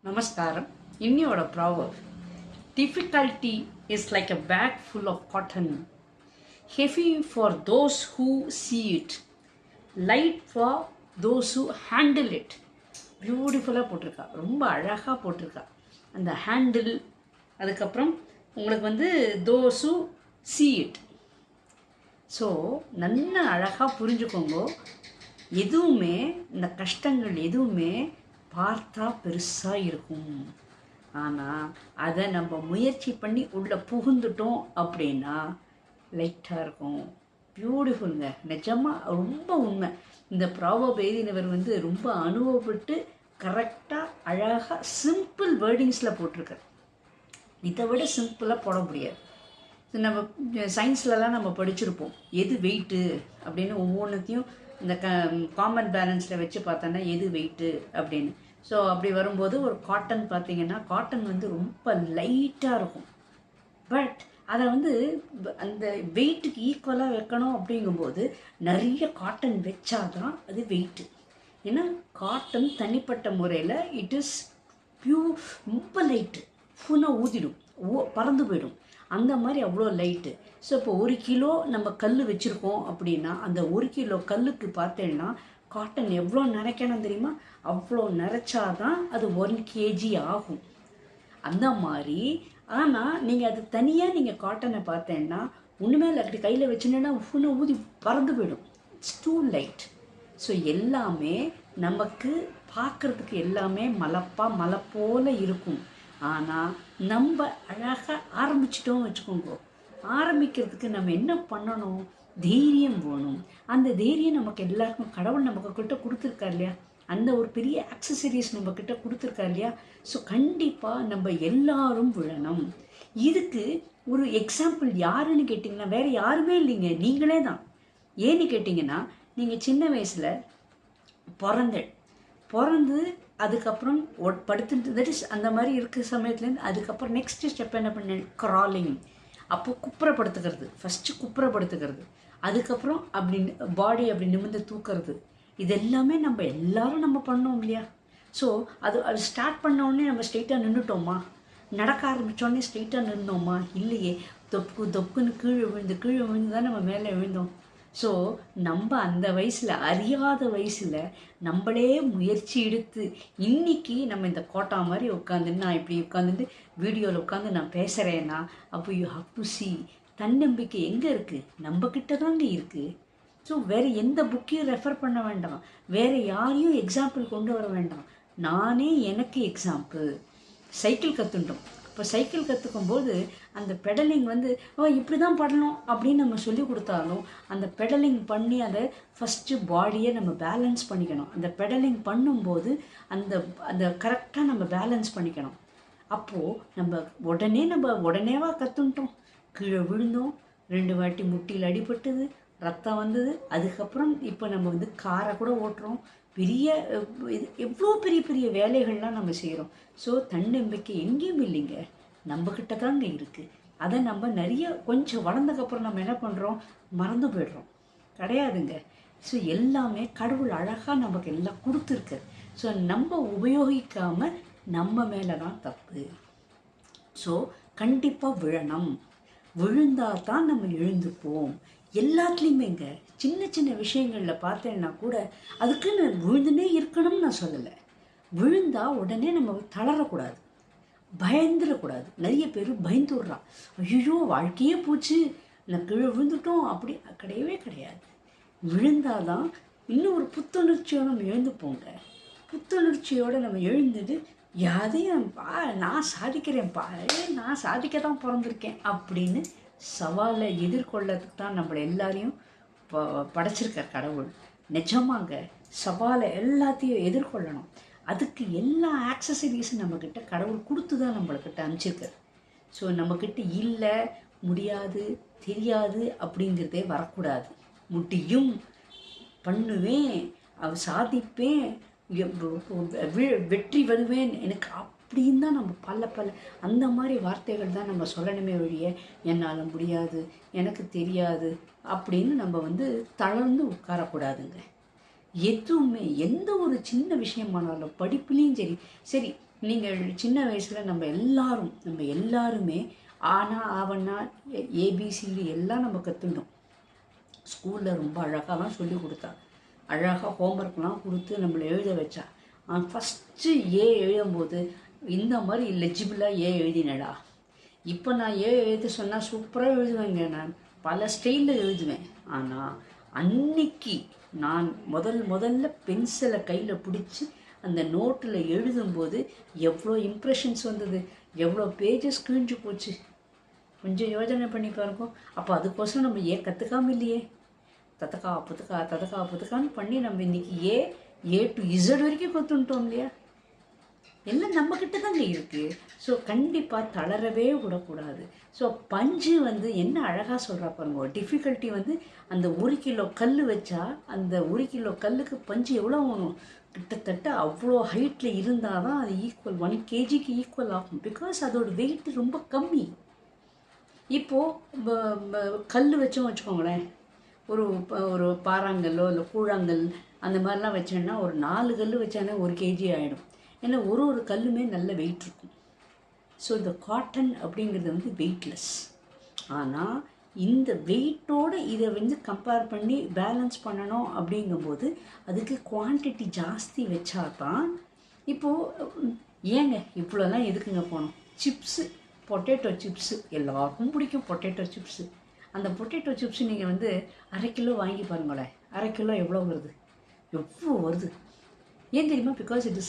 Namaskaram. இன்னியோட proverb. Difficulty is like a bag full of cotton, heavy for those who see it, light for those who handle it. பியூட்டிஃபுல்லாக போட்டிருக்கா, ரொம்ப அழகாக போட்டிருக்கா. அந்த handle, அதுக்கப்புறம் உங்களுக்கு those who see it. So நல்ல அழகாக புரிஞ்சுக்கோங்க. எதுவுமே இந்த கஷ்டங்கள் எதுவுமே பார்த்தா பெருசாக இருக்கும், ஆனால் அதை நம்ம முயற்சி பண்ணி உள்ளே புகுந்துட்டோம் அப்படின்னா லைட்டாக இருக்கும். பியூட்டிஃபுல்ங்க, நிஜமாக ரொம்ப உண்மை. இந்த ப்ராவர்ப் எழுதினவர் ரொம்ப அனுபவப்பட்டு கரெக்டாக அழகாக சிம்பிள் வேர்டிங்ஸில் போட்டிருக்கார். இதை விட சிம்பிளாக போட முடியாது. நம்ம சயின்ஸ்லலாம் நம்ம படிச்சிருப்போம், எது வெயிட்டு அப்படின்னு ஒவ்வொன்றுத்தையும் இந்த காமன் பேலன்ஸில் வச்சு பார்த்தோன்னா எது வெயிட்டு அப்படின்னு. ஸோ அப்படி வரும்போது ஒரு காட்டன் பார்த்தீங்கன்னா, காட்டன் ரொம்ப லைட்டாக இருக்கும். பட் அதை அந்த வெயிட்டுக்கு ஈக்குவலாக வைக்கணும் அப்படிங்கும்போது நிறைய காட்டன் வச்சாதான் அது வெயிட்டு. ஏன்னா காட்டன் தனிப்பட்ட முறையில் இட் இஸ் ரொம்ப லைட்டு, ஃபுல்லாக ஊதிடும், பறந்து போயிடும். அந்த மாதிரி அவ்வளோ லைட்டு. ஸோ இப்போ 1 கிலோ நம்ம கல் வச்சுருக்கோம் அப்படின்னா அந்த 1 கிலோ கல்லுக்கு பார்த்தேன்னா காட்டன் எவ்வளோ நிறைக்கணும் தெரியுமா? அவ்வளோ நிறைச்சாதான் அது 1 kg ஆகும். அந்த மாதிரி. ஆனால் நீங்கள் அது தனியாக நீங்கள் காட்டனை பார்த்தேன்னா ஒன்றுமே இல்லை, அப்படி கையில் வச்சுன்னா ஃபுல்லாக ஊதி பறந்து போயிடும். It's two light. ஸோ எல்லாமே நமக்கு பார்க்குறதுக்கு எல்லாமே மலை போல் இருக்கும். ஆனால் நம்ம அழகாக ஆரம்பிச்சிட்டோம் வச்சுக்கோங்க. ஆரம்பிக்கிறதுக்கு நம்ம என்ன பண்ணணும்? தைரியம் வேணும். அந்த தைரியம் நமக்கு எல்லாருக்கும் கடவுள் நம்மக்கிட்ட கொடுத்துருக்கார் இல்லையா? அந்த ஒரு பெரிய ஆக்சசரிஸ் நம்மக்கிட்ட கொடுத்துருக்கார் இல்லையா? ஸோ கண்டிப்பாக நம்ம எல்லாரும் விழணும். இதுக்கு ஒரு எக்ஸாம்பிள் யாருன்னு கேட்டிங்கன்னா வேறு யாருமே இல்லைங்க, நீங்களே தான். ஏன்னு கேட்டிங்கன்னா, நீங்கள் சின்ன வயசில் பிறந்து அதுக்கப்புறம் படுத்துட்டு தட் இஸ் அந்த மாதிரி இருக்கிற சமயத்துலேருந்து அதுக்கப்புறம் நெக்ஸ்ட்டு ஸ்டெப் என்ன பண்ணேன்? க்ராலிங். அப்போ குப்புறப்படுத்துக்கிறது, ஃபஸ்ட்டு குப்புறப்படுத்துக்கிறது, அதுக்கப்புறம் அப்படி பாடி அப்படி நிமிர்ந்து தூக்கிறது. இது எல்லாமே நம்ம எல்லாரும் நம்ம பண்ணோம் இல்லையா? ஸோ அது ஸ்டார்ட் பண்ணோடனே நம்ம ஸ்ட்ரெயிட்டாக நின்றுட்டோமா? நடக்க ஆரம்பித்தோடனே ஸ்ட்ரெயிட்டாக நின்றோமா? இல்லையே, தொப்புன்னு கீழே விழுந்து தான் நம்ம மேலே விழுந்தோம். ஸோ நம்ம அந்த வயசில், அறியாத வயசில் நம்மளே முயற்சி எடுத்து இன்றைக்கி நம்ம இந்த கோட்டா மாதிரி உட்காந்துன்னு நான் இப்படி உட்காந்துட்டு வீடியோவில் உட்காந்து நான் பேசுகிறேன்னா அப்போ யூ ஹவ் டு சி தன்னம்பிக்கை எங்கே இருக்குது? நம்மக்கிட்ட தாங்க இருக்குது. ஸோ வேறு எந்த புக்கையும் ரெஃபர் பண்ண வேண்டாம், வேறு யாரையும் எக்ஸாம்பிள் கொண்டு வர வேண்டாம். நானே எனக்கு எக்ஸாம்பிள். சைக்கிள் கற்றுட்டோம். இப்போ சைக்கிள் கற்றுக்கும் போது அந்த பெடலிங் இப்படி தான் பண்ணணும் அப்படின்னு நம்ம சொல்லி கொடுத்தாலும் அந்த பெடலிங் பண்ணி அதை ஃபஸ்ட்டு பாடியை நம்ம பேலன்ஸ் பண்ணிக்கணும். அந்த பெடலிங் பண்ணும்போது அந்த கரெக்டாக நம்ம பேலன்ஸ் பண்ணிக்கணும். அப்போது நம்ம உடனேவா கற்றுட்டோம், கீழே விழுந்தோம், 2 வாட்டி முட்டியில் அடிபட்டது, ரத்தம் வந்தது. அதுக்கப்புறம் இப்போ நம்ம காரை கூட ஓட்டுறோம். எவ்வளோ பெரிய பெரிய வேலைகள்லாம் நம்ம செய்கிறோம். ஸோ தன்னம்பிக்கை எங்கேயும் இல்லைங்க, நம்மக்கிட்ட தாங்க இருக்குது. அதை நம்ம நிறைய கொஞ்சம் வளர்ந்ததுக்கப்புறம் நம்ம என்ன பண்ணுறோம்? மறந்து போய்டுறோம். கிடையாதுங்க. ஸோ எல்லாமே கடவுள் அழகாக நமக்கு எல்லாம் கொடுத்துருக்கு. ஸோ நம்ம உபயோகிக்காமல் நம்ம மேலே தான் தப்பு. ஸோ கண்டிப்பாக விழணும். விழுந்தால் தான் நம்ம எழுந்துப்போம். எல்லாத்துலேயுமேங்க சின்ன சின்ன விஷயங்களில் பார்த்தேன்னா கூட அதுக்குன்னு விழுந்துனே இருக்கணும்னு நான் சொல்லலை. விழுந்தால் உடனே நம்ம தளரக்கூடாது, பயந்துடக்கூடாது. நிறைய பேர் பயந்துடுறான், ஐயோ வாழ்க்கையே போச்சு, நான் கீழே விழுந்துட்டோம், அப்படி கிடையவே கிடையாது. விழுந்தாதான் இன்னும் ஒரு புத்துணர்ச்சியோடு நம்ம எழுந்துப்போங்க. புத்துணர்ச்சியோடு நம்ம எழுந்துட்டு யாரையும் நான் சாதிக்கிறேன்ப்பா, நான் சாதிக்க தான் பிறந்திருக்கேன் அப்படின்னு சவாலை எதிர்கொள்ளதுக்கு தான் நம்மளை எல்லாரையும் படைச்சிருக்கார் கடவுள். நிஜமாங்க, சவாலை எல்லாத்தையும் எதிர்கொள்ளணும். அதுக்கு எல்லா ஆக்சசரிஸும் நம்மக்கிட்ட கடவுள் கொடுத்து தான் நம்மளுக்கிட்ட அனுப்பிச்சிருக்கார். ஸோ நம்மக்கிட்ட இல்லை, முடியாது, தெரியாது அப்படிங்கிறதே வரக்கூடாது. முடியும், பண்ணுவேன், சாதிப்பேன், வெற்றி வருவேன் எனக்கு அப்படின்னு தான் நம்ம பல அந்த மாதிரி வார்த்தைகள் தான் நம்ம சொல்லணுமே ஒழிய என்னால் முடியாது, எனக்கு தெரியாது அப்படின்னு நம்ம தளர்ந்து உட்காரக்கூடாதுங்க. எதுவுமே எந்த ஒரு சின்ன விஷயமானாலும் படிப்புலேயும் சரி நீங்கள் சின்ன வயசில் நம்ம எல்லாருமே ஆனா ஆவன்னா ஏபிசிடி எல்லாம் நம்ம கற்றுண்டோம். ஸ்கூலில் ரொம்ப அழகாலாம் சொல்லி கொடுத்தா, அழகாக ஹோம்ஒர்க்லாம் கொடுத்து நம்மளை எழுத வச்சா. ஃபஸ்ட்டு எழுதும்போது இந்த மாதிரி லெஜிபிளாக எழுதினடா. இப்போ நான் எழுத சொன்னால் சூப்பராக எழுதுவேங்க. நான் பல ஸ்டைலில் எழுதுவேன். ஆனால் அன்னைக்கு நான் முதல்ல பென்சிலை கையில் பிடிச்சி அந்த நோட்டில் எழுதும்போது எவ்வளோ இம்ப்ரெஷன்ஸ் வந்தது, எவ்வளோ பேஜஸ் கிழிஞ்சு போச்சு. கொஞ்சம் யோஜனை பண்ணி பாருங்க. அப்போ அதுக்கோசரம் நம்ம கற்றுக்காம இல்லையே. தத்தக்கா புத்தக்கான்னு பண்ணி நம்ம இன்றைக்கி ஏ டு இசட் வரைக்கும் கற்றுன்ட்டோம் இல்லையா. எல்லாம் நம்மக்கிட்ட தாங்க இருக்குது. ஸோ கண்டிப்பாக தளரவே விடக்கூடாது. ஸோ பஞ்சு என்ன அழகாக சொல்கிறா பாருங்க. டிஃபிகல்ட்டி அந்த 1 கிலோ கல் வச்சா அந்த 1 கிலோ கல்லுக்கு பஞ்சு எவ்வளோ ஆகணும், கிட்டத்தட்ட அவ்வளோ ஹைட்டில் இருந்தால் தான் அது ஈக்குவல் 1 kgக்கு ஈக்குவல் ஆகும். பிகாஸ் அதோட வெயிட் ரொம்ப கம்மி. இப்போது கல் வச்சோம் வச்சுக்கோங்களேன், ஒரு பாறாங்கல்லோ இல்லை கூழாங்கல் அந்த மாதிரிலாம் வச்சோன்னா ஒரு 4 கல் வச்சானே 1 kg ஆகிடும். ஏன்னா ஒரு கல்லுமே நல்ல வெயிட் இருக்கும். ஸோ இந்த காட்டன் அப்படிங்கிறது வெயிட்லெஸ். ஆனால் இந்த வெயிட்டோடு இதை கம்பேர் பண்ணி பேலன்ஸ் பண்ணணும் அப்படிங்கும்போது அதுக்கு குவான்டிட்டி ஜாஸ்தி வச்சா தான். இப்போது ஏங்க இவ்வளோலாம் எதுக்குங்க போனோம்? சிப்ஸு, பொட்டேட்டோ சிப்ஸு எல்லாருக்கும் பிடிக்கும். பொட்டேட்டோ சிப்ஸு, அந்த பொட்டேட்டோ சிப்ஸு நீங்கள் 1/2 கிலோ வாங்கி பாருங்களேன். 1/2 கிலோ எவ்வளோ வருது? எவ்வளோ வருது ஏன் தெரியுமா? Because it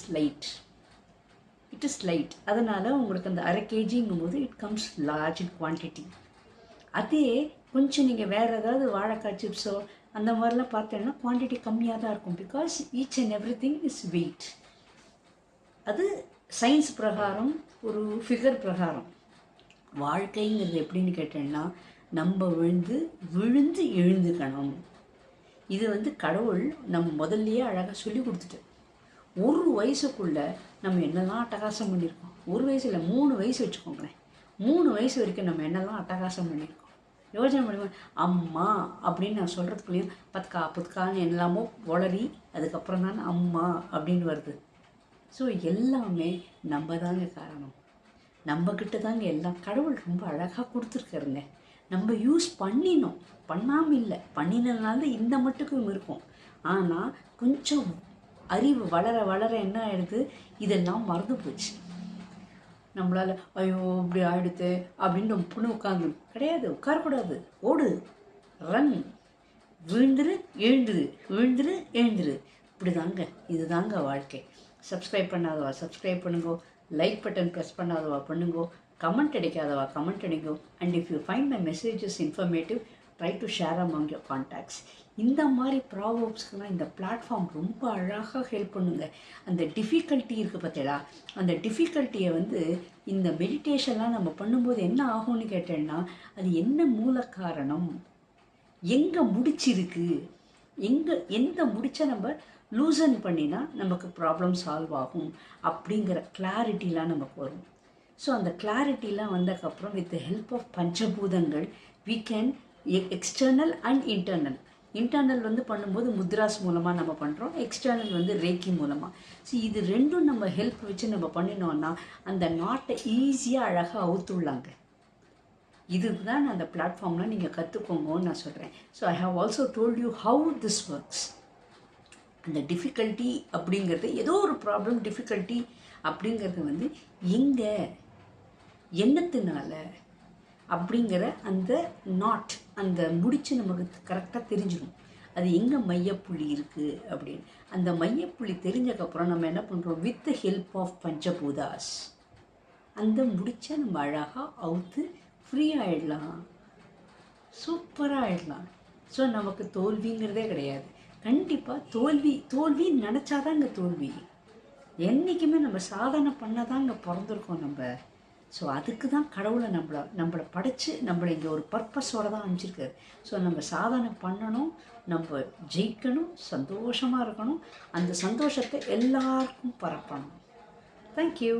is light. அதனால் உங்களுக்கு அந்த 1/2 kgங்கும் போது it comes large in quantity. அதே கொஞ்சம் நீங்கள் வேறு ஏதாவது வாழைக்காய் சிப்ஸோ அந்த மாதிரிலாம் பார்த்தோன்னா குவான்டிட்டி கம்மியாக தான் இருக்கும். Because each and every thing is weight. அது சயின்ஸ் பிரகாரம், ஒரு ஃபிகர் பிரகாரம். வாழ்க்கைங்கிறது எப்படின்னு கேட்டேன்னா, நம்ம விழுந்து எழுந்துக்கணும். இது கடவுள் நம்ம முதல்லையே அழகாக சொல்லி கொடுத்துட்டு. 1 வயசுக்குள்ளே நம்ம என்னெல்லாம் அட்டகாசம் பண்ணியிருக்கோம். 1 வயசு இல்லை, 3 வயசு வச்சுக்கோங்களேன். 3 வயசு வரைக்கும் நம்ம என்னெல்லாம் அட்டகாசம் பண்ணியிருக்கோம். யோசனை பண்ணுவேன். அம்மா அப்படின்னு நான் சொல்கிறதுக்குள்ளேயும் புத்கான்னு எல்லாமோ வளரி அதுக்கப்புறம் தான் அம்மா அப்படின்னு வருது. ஸோ எல்லாமே நம்ம தாங்க காரணம். நம்மக்கிட்ட தாங்க எல்லாம் கடவுள் ரொம்ப அழகாக கொடுத்துருக்காருங்க. நம்ம யூஸ் பண்ணாமல் இல்லை, பண்ணினால்தான் இந்த மட்டுக்கும் இருக்கும். ஆனால் கொஞ்சம் அறிவு வளர என்ன ஆகிடுது, இதெல்லாம் மறந்து போச்சு. நம்மளால் ஐயோ இப்படி ஆகிடுது அப்படின்னு நம்ம புண்ணு உட்காந்து கிடையாது. உட்காரக்கூடாது. ஓடு, ரன், விழுந்துரு எழுந்துரு. இப்படி தாங்க, இது தாங்க வாழ்க்கை. சப்ஸ்கிரைப் பண்ணாதவா சப்ஸ்கிரைப் பண்ணுங்கோ, லைக் பட்டன் ப்ரெஸ் பண்ணாதவா பண்ணுங்கோ, கமெண்ட் அடிக்காதவா கமெண்ட் அடிங்கோ. And if you find my messages informative, try to share among your contacts. இந்த மாதிரி ப்ராவர்ப்ஸ்க்குலாம் இந்த பிளாட்ஃபார்ம் ரொம்ப அழகாக ஹெல்ப் பண்ணுங்க. அந்த டிஃபிகல்ட்டி இருக்குது பார்த்தீங்களா, அந்த டிஃபிகல்ட்டியை இந்த மெடிடேஷன்லாம் நம்ம பண்ணும்போது என்ன ஆகும்னு கேட்டேன்னா, அது என்ன மூல காரணம், எங்கே முடிச்சிருக்கு, எந்த முடிச்ச நம்ம லூசன் பண்ணினா நமக்கு ப்ராப்ளம் சால்வ் ஆகும் அப்படிங்கிற கிளாரிட்டிலாம் நமக்கு வரும். ஸோ அந்த கிளாரிட்டிலாம் வந்ததுக்கப்புறம் வித் த ஹெல்ப் ஆஃப் பஞ்சபூதங்கள் we can external and internal பண்ணும்போது முத்ராஸ் மூலமாக நம்ம பண்ணுறோம், எக்ஸ்டர்னல் ரேக்கி மூலமாக. ஸோ இது ரெண்டும் நம்ம ஹெல்ப் வச்சு நம்ம பண்ணினோன்னா அந்த நாட்டை ஈஸியாக அழகாக அவுத்துள்ளாங்க. இதுதான் அந்த பிளாட்ஃபார்மில் நீங்கள் கற்றுக்கோங்கன்னு நான் சொல்கிறேன். So I have also told you how this works. அந்த டிஃபிகல்ட்டி அப்படிங்கிறது ஏதோ ஒரு ப்ராப்ளம், டிஃபிகல்ட்டி அப்படிங்கிறது எங்கே என்னத்தினால அப்படிங்கிற அந்த நாட், அந்த முடிச்சு நமக்கு கரெக்டாக தெரிஞ்சிடும். அது எங்கே மையப்புள்ளி இருக்குது அப்படின்னு. அந்த மையப்புள்ளி தெரிஞ்சக்கப்புறம் நம்ம என்ன பண்ணுறோம், வித் த ஹெல்ப் ஆஃப் பஞ்சபூதாஸ் அந்த முடிச்சை நம்ம அழகாக அவுத்து ஃப்ரீ ஆகிடலாம், சூப்பராக ஆகிடலாம். ஸோ நமக்கு தோல்விங்கிறதே கிடையாது. கண்டிப்பாக தோல்வி நினச்சாதாங்க தோல்வி. என்றைக்குமே நம்ம சாதனை பண்ணாதாங்க பிறந்திருக்கோம் நம்ம. ஸோ அதுக்கு தான் கடவுளை நம்மளை படைச்சு நம்மளை இங்கே ஒரு பர்பஸோடு தான் அனுப்பிச்சிருக்காரு. ஸோ நம்ம சாதனை பண்ணணும், நம்ம ஜெயிக்கணும், சந்தோஷமாக இருக்கணும், அந்த சந்தோஷத்தை எல்லாருக்கும் பரப்பணும். தேங்க்யூ.